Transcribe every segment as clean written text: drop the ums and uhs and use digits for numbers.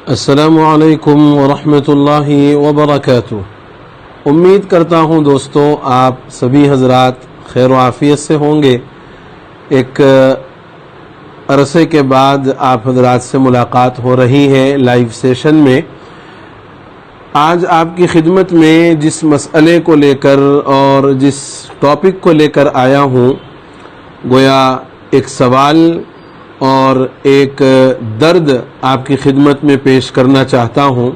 السلام علیکم ورحمۃ اللہ وبرکاتہ۔ امید کرتا ہوں دوستو آپ سبھی حضرات خیر و عافیت سے ہوں گے۔ ایک عرصے کے بعد آپ حضرات سے ملاقات ہو رہی ہے لائیو سیشن میں۔ آج آپ کی خدمت میں جس مسئلے کو لے کر اور جس ٹاپک کو لے کر آیا ہوں، گویا ایک سوال اور ایک درد آپ کی خدمت میں پیش کرنا چاہتا ہوں۔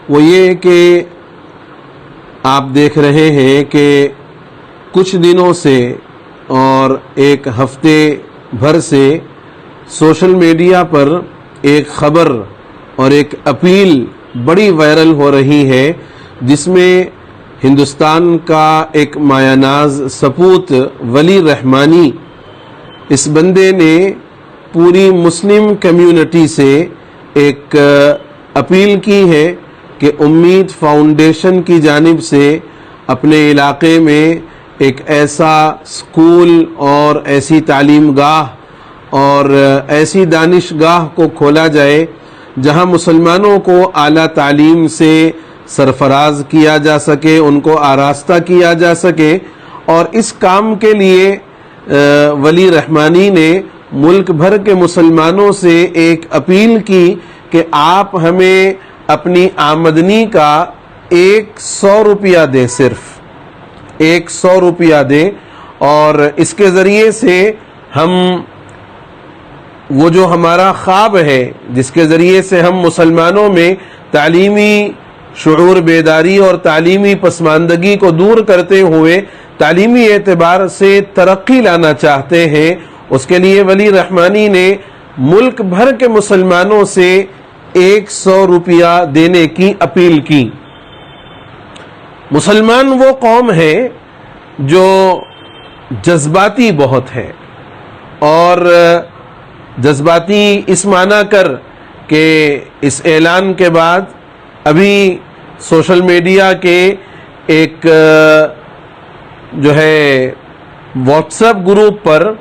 وہ یہ کہ آپ دیکھ رہے ہیں کہ کچھ دنوں سے اور ایک ہفتے بھر سے سوشل میڈیا پر ایک خبر اور ایک اپیل بڑی وائرل ہو رہی ہے، جس میں ہندوستان کا ایک مایہ ناز سپوت ولی رحمانی، اس بندے نے پوری مسلم کمیونٹی سے ایک اپیل کی ہے کہ امید فاؤنڈیشن کی جانب سے اپنے علاقے میں ایک ایسا اسکول اور ایسی تعلیم گاہ اور ایسی دانشگاہ کو کھولا جائے جہاں مسلمانوں کو اعلیٰ تعلیم سے سرفراز کیا جا سکے، ان کو آراستہ کیا جا سکے۔ اور اس کام کے لیے ولی رحمانی نے ملک بھر کے مسلمانوں سے ایک اپیل کی کہ آپ ہمیں اپنی آمدنی کا 100 روپیہ دیں، صرف 100 روپیہ دیں، اور اس کے ذریعے سے ہم وہ جو ہمارا خواب ہے، جس کے ذریعے سے ہم مسلمانوں میں تعلیمی شعور بیداری اور تعلیمی پسماندگی کو دور کرتے ہوئے تعلیمی اعتبار سے ترقی لانا چاہتے ہیں، اس کے لیے ولی رحمانی نے ملک بھر کے مسلمانوں سے 100 روپیہ دینے کی اپیل کی۔ مسلمان وہ قوم ہے جو جذباتی بہت ہے، اور جذباتی اس معنی کر کہ اس اعلان کے بعد ابھی سوشل میڈیا کے ایک جو ہے واٹس ایپ گروپ پر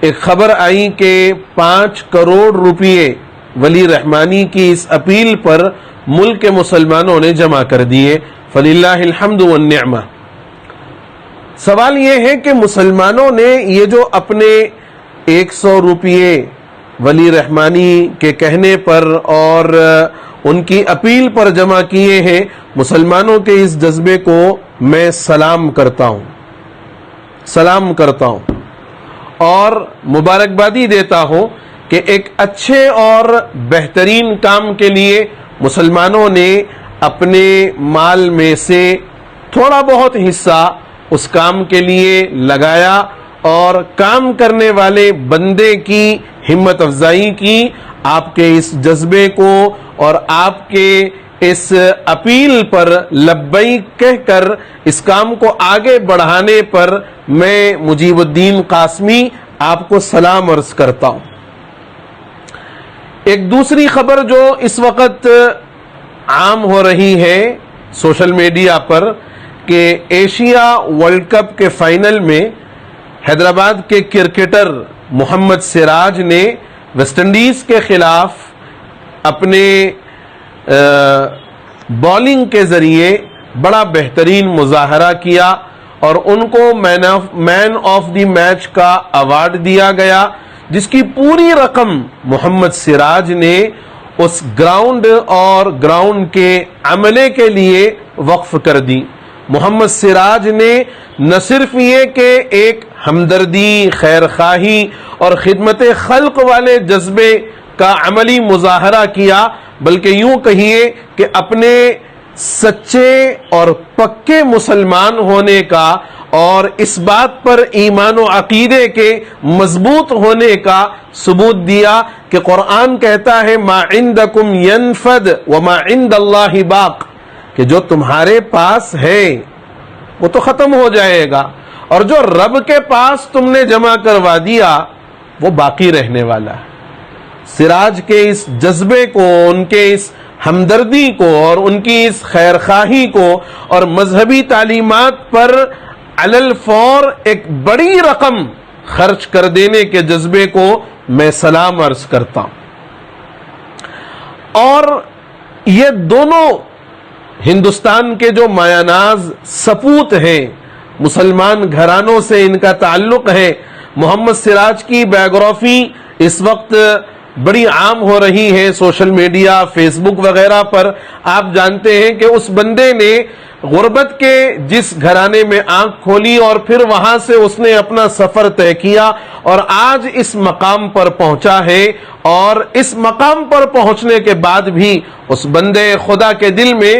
ایک خبر آئی کہ 5 کروڑ روپے ولی رحمانی کی اس اپیل پر ملک کے مسلمانوں نے جمع کر دیے۔ فللہ الحمد والنعمہ۔ سوال یہ ہے کہ مسلمانوں نے یہ جو اپنے 100 روپے ولی رحمانی کے کہنے پر اور ان کی اپیل پر جمع کیے ہیں، مسلمانوں کے اس جذبے کو میں سلام کرتا ہوں اور مبارکبادی دیتا ہوں کہ ایک اچھے اور بہترین کام کے لیے مسلمانوں نے اپنے مال میں سے تھوڑا بہت حصہ اس کام کے لیے لگایا اور کام کرنے والے بندے کی ہمت افزائی کی۔ آپ کے اس جذبے کو اور آپ کے اس اپیل پر لبیک کہہ کر اس کام کو آگے بڑھانے پر میں مجیب الدین قاسمی آپ کو سلام عرض کرتا ہوں۔ ایک دوسری خبر جو اس وقت عام ہو رہی ہے سوشل میڈیا پر کہ ایشیا ورلڈ کپ کے فائنل میں حیدرآباد کے کرکٹر محمد سراج نے ویسٹ انڈیز کے خلاف اپنے بالنگ کے ذریعے بڑا بہترین مظاہرہ کیا اور ان کو مین آف دی میچ کا ایوارڈ دیا گیا، جس کی پوری رقم محمد سراج نے اس گراؤنڈ اور گراؤنڈ کے عملے کے لیے وقف کر دی۔ محمد سراج نے نہ صرف یہ کہ ایک ہمدردی، خیرخواہی اور خدمت خلق والے جذبے کا عملی مظاہرہ کیا، بلکہ یوں کہیے کہ اپنے سچے اور پکے مسلمان ہونے کا اور اس بات پر ایمان و عقیدے کے مضبوط ہونے کا ثبوت دیا کہ قرآن کہتا ہے ما عندکم ینفد وما عند اللہ باق، کہ جو تمہارے پاس ہے وہ تو ختم ہو جائے گا، اور جو رب کے پاس تم نے جمع کروا دیا وہ باقی رہنے والا ہے۔ سراج کے اس جذبے کو، ان کے اس ہمدردی کو اور ان کی اس خیرخواہی کو اور مذہبی تعلیمات پر علی الفور ایک بڑی رقم خرچ کر دینے کے جذبے کو میں سلام عرض کرتا ہوں۔ اور یہ دونوں ہندوستان کے جو مایہ ناز سپوت ہیں، مسلمان گھرانوں سے ان کا تعلق ہے. محمد سراج کی بایوگرافی اس وقت بڑی عام ہو رہی ہے سوشل میڈیا، فیس بک وغیرہ پر. آپ جانتے ہیں کہ اس بندے نے غربت کے جس گھرانے میں آنکھ کھولی اور پھر وہاں سے اس نے اپنا سفر طے کیا اور آج اس مقام پر پہنچا ہے. اور اس مقام پر پہنچنے کے بعد بھی اس بندے خدا کے دل میں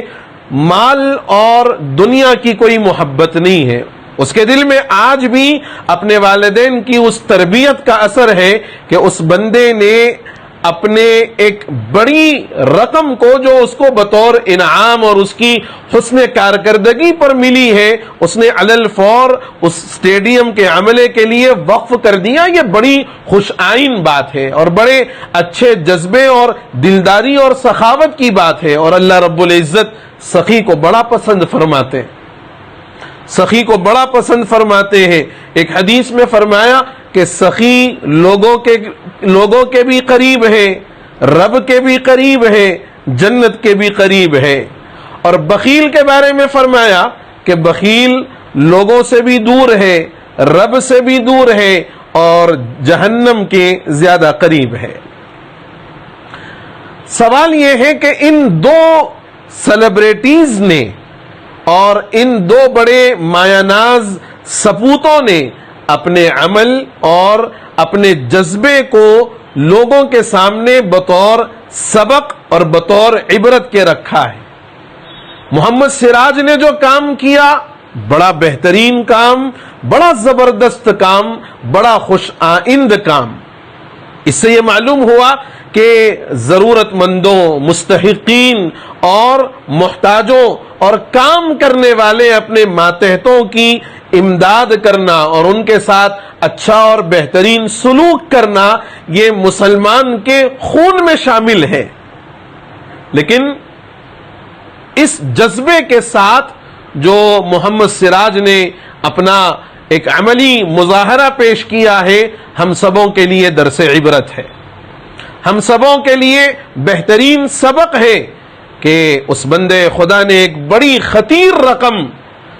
مال اور دنیا کی کوئی محبت نہیں ہے. اس کے دل میں آج بھی اپنے والدین کی اس تربیت کا اثر ہے کہ اس بندے نے اپنے ایک بڑی رقم کو جو اس کو بطور انعام اور اس کی حسن کارکردگی پر ملی ہے، اس نے علی الفور اس اسٹیڈیم کے عملے کے لیے وقف کر دیا. یہ بڑی خوش آئین بات ہے اور بڑے اچھے جذبے اور دلداری اور سخاوت کی بات ہے. اور اللہ رب العزت سخی کو بڑا پسند فرماتے ہیں، سخی کو بڑا پسند فرماتے ہیں. ایک حدیث میں فرمایا کہ سخی لوگوں کے بھی قریب ہے، رب کے بھی قریب ہے، جنت کے بھی قریب ہے. اور بخیل کے بارے میں فرمایا کہ بخیل لوگوں سے بھی دور ہے، رب سے بھی دور ہے اور جہنم کے زیادہ قریب ہے. سوال یہ ہے کہ ان دو سیلیبریٹیز نے اور ان دو بڑے مایہ ناز سپوتوں نے اپنے عمل اور اپنے جذبے کو لوگوں کے سامنے بطور سبق اور بطور عبرت کے رکھا ہے. محمد سراج نے جو کام کیا بڑا بہترین کام، بڑا زبردست کام، بڑا خوش آئند کام. اس سے یہ معلوم ہوا کہ ضرورت مندوں، مستحقین اور محتاجوں اور کام کرنے والے اپنے ماتحتوں کی امداد کرنا اور ان کے ساتھ اچھا اور بہترین سلوک کرنا یہ مسلمان کے خون میں شامل ہے. لیکن اس جذبے کے ساتھ جو محمد سراج نے اپنا ایک عملی مظاہرہ پیش کیا ہے، ہم سبوں کے لیے درس عبرت ہے، ہم سبوں کے لیے بہترین سبق ہے کہ اس بندے خدا نے ایک بڑی خطیر رقم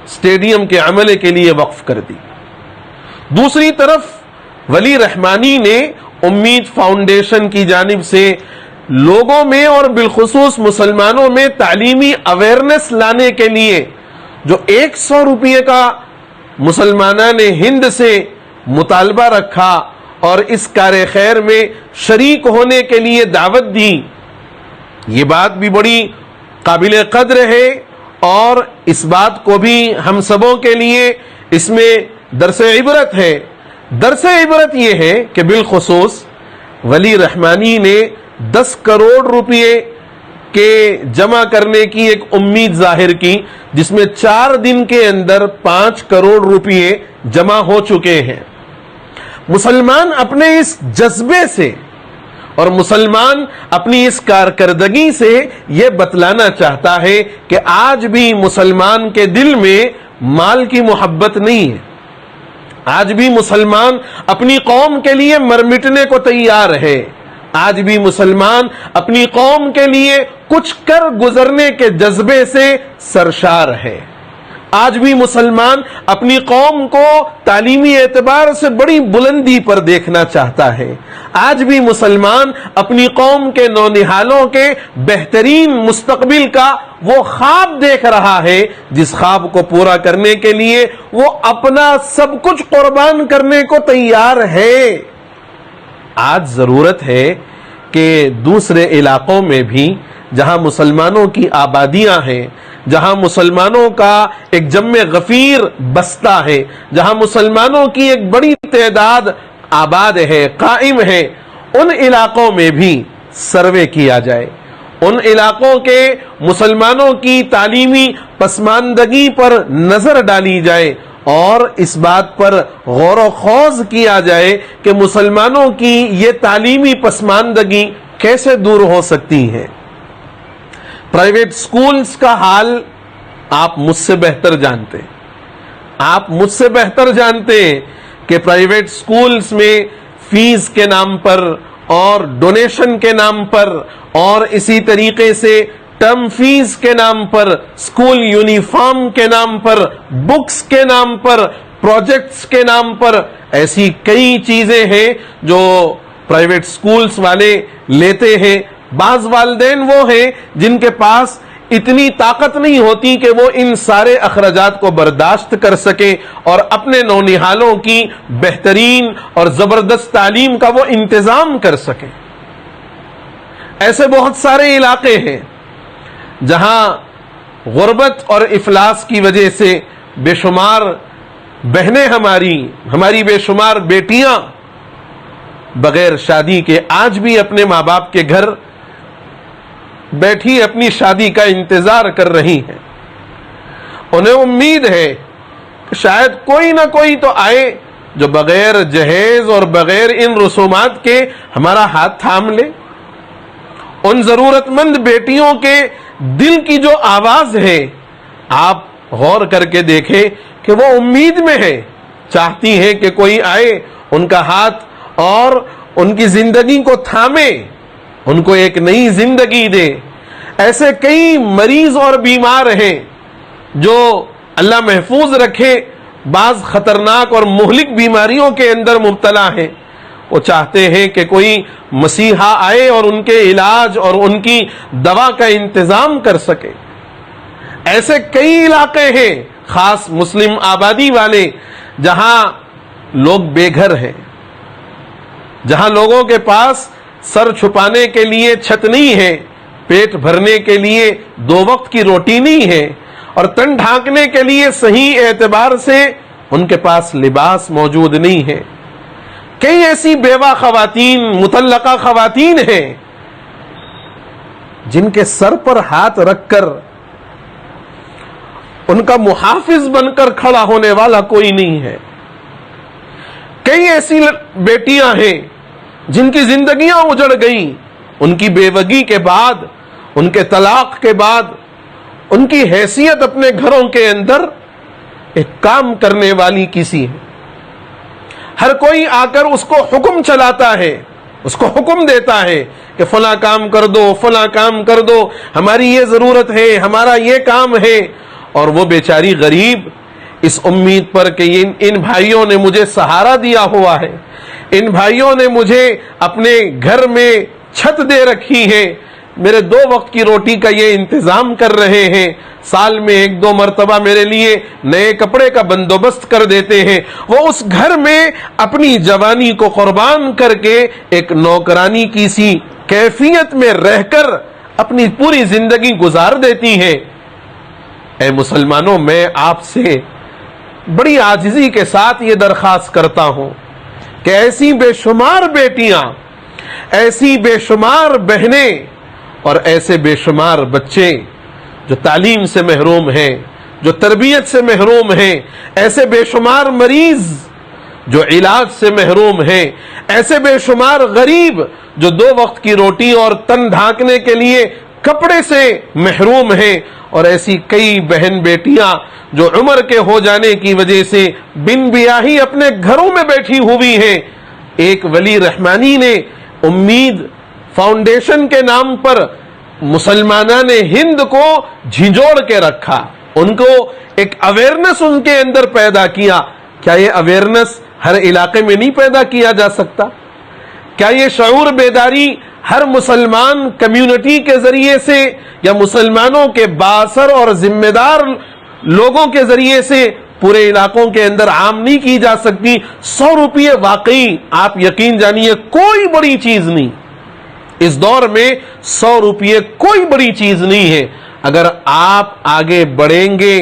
اسٹیڈیم کے عملے کے لیے وقف کر دی. دوسری طرف ولی رحمانی نے امید فاؤنڈیشن کی جانب سے لوگوں میں اور بالخصوص مسلمانوں میں تعلیمی اویئرنیس لانے کے لیے جو 100 روپے کا مسلمانان ہند سے مطالبہ رکھا اور اس کار خیر میں شریک ہونے کے لیے دعوت دی، یہ بات بھی بڑی قابل قدر ہے. اور اس بات کو بھی ہم سبوں کے لیے اس میں درس عبرت ہے. درس عبرت یہ ہے کہ بالخصوص ولی رحمانی نے 10 کروڑ روپے کے جمع کرنے کی ایک امید ظاہر کی، جس میں 4 دن کے اندر 5 کروڑ روپے جمع ہو چکے ہیں. مسلمان اپنے اس جذبے سے اور مسلمان اپنی اس کارکردگی سے یہ بتلانا چاہتا ہے کہ آج بھی مسلمان کے دل میں مال کی محبت نہیں ہے. آج بھی مسلمان اپنی قوم کے لیے مر مٹنے کو تیار ہے. آج بھی مسلمان اپنی قوم کے لیے کچھ کر گزرنے کے جذبے سے سرشار ہے. آج بھی مسلمان اپنی قوم کو تعلیمی اعتبار سے بڑی بلندی پر دیکھنا چاہتا ہے. آج بھی مسلمان اپنی قوم کے نونہالوں کے بہترین مستقبل کا وہ خواب دیکھ رہا ہے جس خواب کو پورا کرنے کے لیے وہ اپنا سب کچھ قربان کرنے کو تیار ہے. آج ضرورت ہے کہ دوسرے علاقوں میں بھی جہاں مسلمانوں کی آبادیاں ہیں، جہاں مسلمانوں کا ایک جمع غفیر بستہ ہے، جہاں مسلمانوں کی ایک بڑی تعداد آباد ہے، قائم ہے، ان علاقوں میں بھی سروے کیا جائے. ان علاقوں کے مسلمانوں کی تعلیمی پسماندگی پر نظر ڈالی جائے اور اس بات پر غور و خوض کیا جائے کہ مسلمانوں کی یہ تعلیمی پسماندگی کیسے دور ہو سکتی ہے. پرائیویٹ سکولز کا حال آپ مجھ سے بہتر جانتے ہیں. آپ مجھ سے بہتر جانتے ہیں کہ پرائیویٹ سکولز میں فیس کے نام پر اور ڈونیشن کے نام پر اور اسی طریقے سے ٹرم فیس کے نام پر، اسکول یونیفارم کے نام پر، بکس کے نام پر، پروجیکٹس کے نام پر، ایسی کئی چیزیں ہیں جو پرائیویٹ سکولز والے لیتے ہیں۔ بعض والدین وہ ہیں جن کے پاس اتنی طاقت نہیں ہوتی کہ وہ ان سارے اخراجات کو برداشت کر سکیں اور اپنے نونہالوں کی بہترین اور زبردست تعلیم کا وہ انتظام کر سکیں۔ ایسے بہت سارے علاقے ہیں جہاں غربت اور افلاس کی وجہ سے بے شمار بہنیں ہماری بے شمار بیٹیاں بغیر شادی کے آج بھی اپنے ماں باپ کے گھر بیٹھی اپنی شادی کا انتظار کر رہی ہیں۔ انہیں امید ہے کہ شاید کوئی نہ کوئی تو آئے جو بغیر جہیز اور بغیر ان رسومات کے ہمارا ہاتھ تھام لے۔ ان ضرورت مند بیٹیوں کے دل کی جو آواز ہے، آپ غور کر کے دیکھیں کہ وہ امید میں ہے، چاہتی ہیں کہ کوئی آئے ان کا ہاتھ اور ان کی زندگی کو تھامے، ان کو ایک نئی زندگی دے۔ ایسے کئی مریض اور بیمار ہیں جو اللہ محفوظ رکھے بعض خطرناک اور مہلک بیماریوں کے اندر مبتلا ہیں، وہ چاہتے ہیں کہ کوئی مسیحا آئے اور ان کے علاج اور ان کی دوا کا انتظام کر سکے۔ ایسے کئی علاقے ہیں خاص مسلم آبادی والے جہاں لوگ بے گھر ہیں، جہاں لوگوں کے پاس سر چھپانے کے لیے چھت نہیں ہے، پیٹ بھرنے کے لیے 2 وقت کی روٹی نہیں ہے، اور تن ڈھانکنے کے لیے صحیح اعتبار سے ان کے پاس لباس موجود نہیں ہے۔ کئی ایسی بیوہ خواتین، مطلقہ خواتین ہیں جن کے سر پر ہاتھ رکھ کر ان کا محافظ بن کر کھڑا ہونے والا کوئی نہیں ہے۔ کئی ایسی بیٹیاں ہیں جن کی زندگیاں اجڑ گئیں، ان کی بیوگی کے بعد، ان کے طلاق کے بعد، ان کی حیثیت اپنے گھروں کے اندر ایک کام کرنے والی کسی ہے۔ ہر کوئی آ کر اس کو حکم چلاتا ہے، اس کو حکم دیتا ہے کہ فلاں کام کر دو، فلاں کام کر دو، ہماری یہ ضرورت ہے، ہمارا یہ کام ہے، اور وہ بیچاری غریب اس امید پر کہ ان بھائیوں نے مجھے سہارا دیا ہوا ہے، ان بھائیوں نے مجھے اپنے گھر میں چھت دے رکھی ہے، میرے 2 وقت کی روٹی کا یہ انتظام کر رہے ہیں، سال میں 1-2 مرتبہ میرے لیے نئے کپڑے کا بندوبست کر دیتے ہیں، وہ اس گھر میں اپنی جوانی کو قربان کر کے ایک نوکرانی کی سی کیفیت میں رہ کر اپنی پوری زندگی گزار دیتی ہیں۔ اے مسلمانوں، میں آپ سے بڑی عاجزی کے ساتھ یہ درخواست کرتا ہوں کہ ایسی بے شمار بیٹیاں، ایسی بے شمار بہنیں اور ایسے بے شمار بچے جو تعلیم سے محروم ہیں، جو تربیت سے محروم ہیں، ایسے بے شمار مریض جو علاج سے محروم ہیں، ایسے بے شمار غریب جو 2 وقت کی روٹی اور تن ڈھانکنے کے لیے کپڑے سے محروم ہیں، اور ایسی کئی بہن بیٹیاں جو عمر کے ہو جانے کی وجہ سے بن بیاہی اپنے گھروں میں بیٹھی ہوئی ہیں۔ ایک ولی رحمانی نے امید فاؤنڈیشن کے نام پر مسلمانان ہند کو جھنجھوڑ کے رکھا، ان کو ایک اویئرنس ان کے اندر پیدا کیا۔ کیا یہ اویئرنس ہر علاقے میں نہیں پیدا کیا جا سکتا؟ کیا یہ شعور بیداری ہر مسلمان کمیونٹی کے ذریعے سے یا مسلمانوں کے بااثر اور ذمہ دار لوگوں کے ذریعے سے پورے علاقوں کے اندر عام نہیں کی جا سکتی؟ 100 روپیے واقعی آپ یقین جانیے کوئی بڑی چیز نہیں، اس دور میں 100 روپیے کوئی بڑی چیز نہیں ہے۔ اگر آپ آگے بڑھیں گے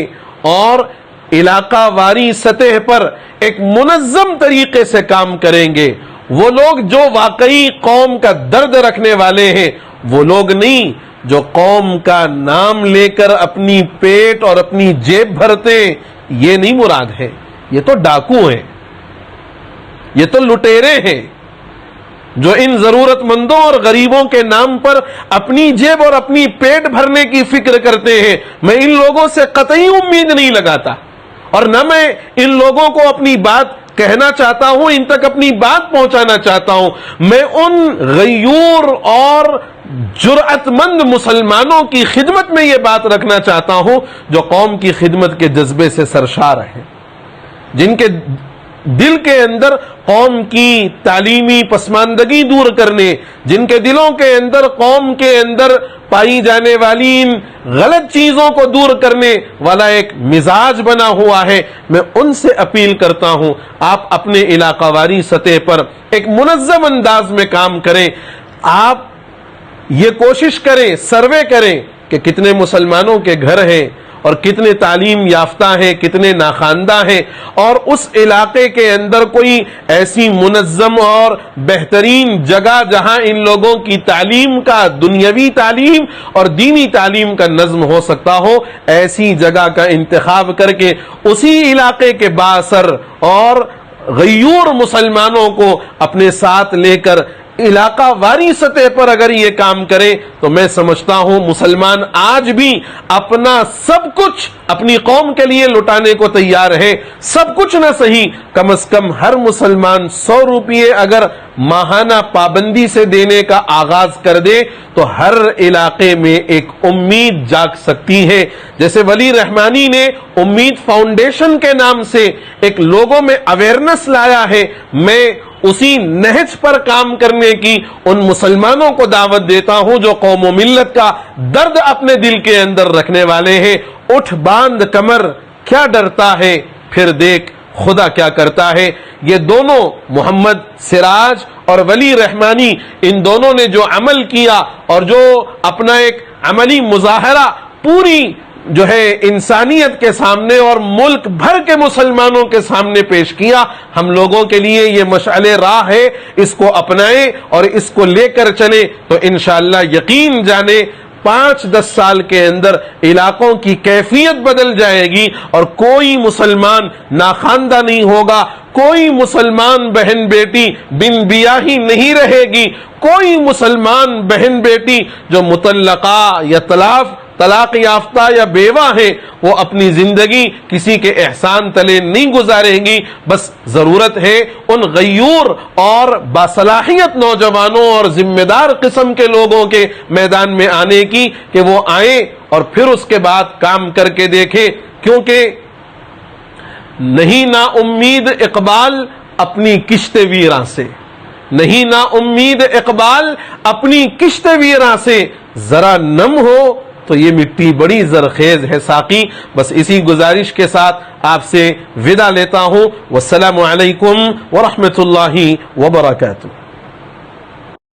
اور علاقہ واری سطح پر ایک منظم طریقے سے کام کریں گے، وہ لوگ جو واقعی قوم کا درد رکھنے والے ہیں، وہ لوگ نہیں جو قوم کا نام لے کر اپنی پیٹ اور اپنی جیب بھرتے، یہ نہیں مراد ہے۔ یہ تو ڈاکو ہیں، یہ تو لٹیرے ہیں جو ان ضرورت مندوں اور غریبوں کے نام پر اپنی جیب اور اپنی پیٹ بھرنے کی فکر کرتے ہیں۔ میں ان لوگوں سے قطعی امید نہیں لگاتا، اور نہ میں ان لوگوں کو اپنی بات کہنا چاہتا ہوں، ان تک اپنی بات پہنچانا چاہتا ہوں. میں ان غیور اور جرأت مند مسلمانوں کی خدمت میں یہ بات رکھنا چاہتا ہوں جو قوم کی خدمت کے جذبے سے سرشار ہیں، جن کے دل کے اندر قوم کی تعلیمی پسماندگی دور کرنے، جن کے دلوں کے اندر قوم کے اندر پائی جانے والی ان غلط چیزوں کو دور کرنے والا ایک مزاج بنا ہوا ہے. میں ان سے اپیل کرتا ہوں آپ اپنے علاقہ واری سطح پر ایک منظم انداز میں کام کریں. آپ یہ کوشش کریں، سروے کریں کہ کتنے مسلمانوں کے گھر ہیں اور کتنے تعلیم یافتہ ہیں، کتنے ناخواندہ ہیں، اور اس علاقے کے اندر کوئی ایسی منظم اور بہترین جگہ جہاں ان لوگوں کی تعلیم کا، دنیاوی تعلیم اور دینی تعلیم کا نظم ہو سکتا ہو، ایسی جگہ کا انتخاب کر کے اسی علاقے کے بااثر اور غیور مسلمانوں کو اپنے ساتھ لے کر علاقہ واری سطح پر اگر یہ کام کرے تو میں سمجھتا ہوں مسلمان آج بھی اپنا سب کچھ اپنی قوم کے لیے لٹانے کو تیار ہے. سب کچھ نہ صحیح، کم از کم ہر مسلمان 100 روپیے اگر ماہانہ پابندی سے دینے کا آغاز کر دے تو ہر علاقے میں ایک امید جاگ سکتی ہے. جیسے ولی رحمانی نے امید فاؤنڈیشن کے نام سے ایک لوگوں میں اویئرنس لایا ہے، میں اسی نہج پر کام کرنے کی ان مسلمانوں کو دعوت دیتا ہوں جو قوم و ملت کا درد اپنے دل کے اندر رکھنے والے ہیں. اٹھ باندھ کمر، کیا ڈرتا ہے، پھر دیکھ خدا کیا کرتا ہے. یہ دونوں محمد سراج اور ولی رحمانی، ان دونوں نے جو عمل کیا اور جو اپنا ایک عملی مظاہرہ پوری جو ہے انسانیت کے سامنے اور ملک بھر کے مسلمانوں کے سامنے پیش کیا، ہم لوگوں کے لیے یہ مشعل راہ ہے. اس کو اپنائیں اور اس کو لے کر چلیں تو انشاءاللہ یقین جانے 5-10 سال کے اندر علاقوں کی کیفیت بدل جائے گی اور کوئی مسلمان ناخواندہ نہیں ہوگا، کوئی مسلمان بہن بیٹی بن بیاہی نہیں رہے گی، کوئی مسلمان بہن بیٹی جو مطلقہ یا طلاق یافتہ یا بیوہ ہیں وہ اپنی زندگی کسی کے احسان تلے نہیں گزاریں گی. بس ضرورت ہے ان غیور اور باصلاحیت نوجوانوں اور ذمہ دار قسم کے لوگوں کے میدان میں آنے کی کہ وہ آئیں اور پھر اس کے بعد کام کر کے دیکھیں. کیونکہ نہیں نا امید اقبال اپنی کشت ویراں سے، نہیں نا امید اقبال اپنی کشت ویراں سے، ذرا نم ہو تو یہ مٹی بڑی زرخیز ہے. ساقی بس اسی گزارش کے ساتھ آپ سے وداع لیتا ہوں. والسلام علیکم ورحمۃ اللہ وبرکاتہ.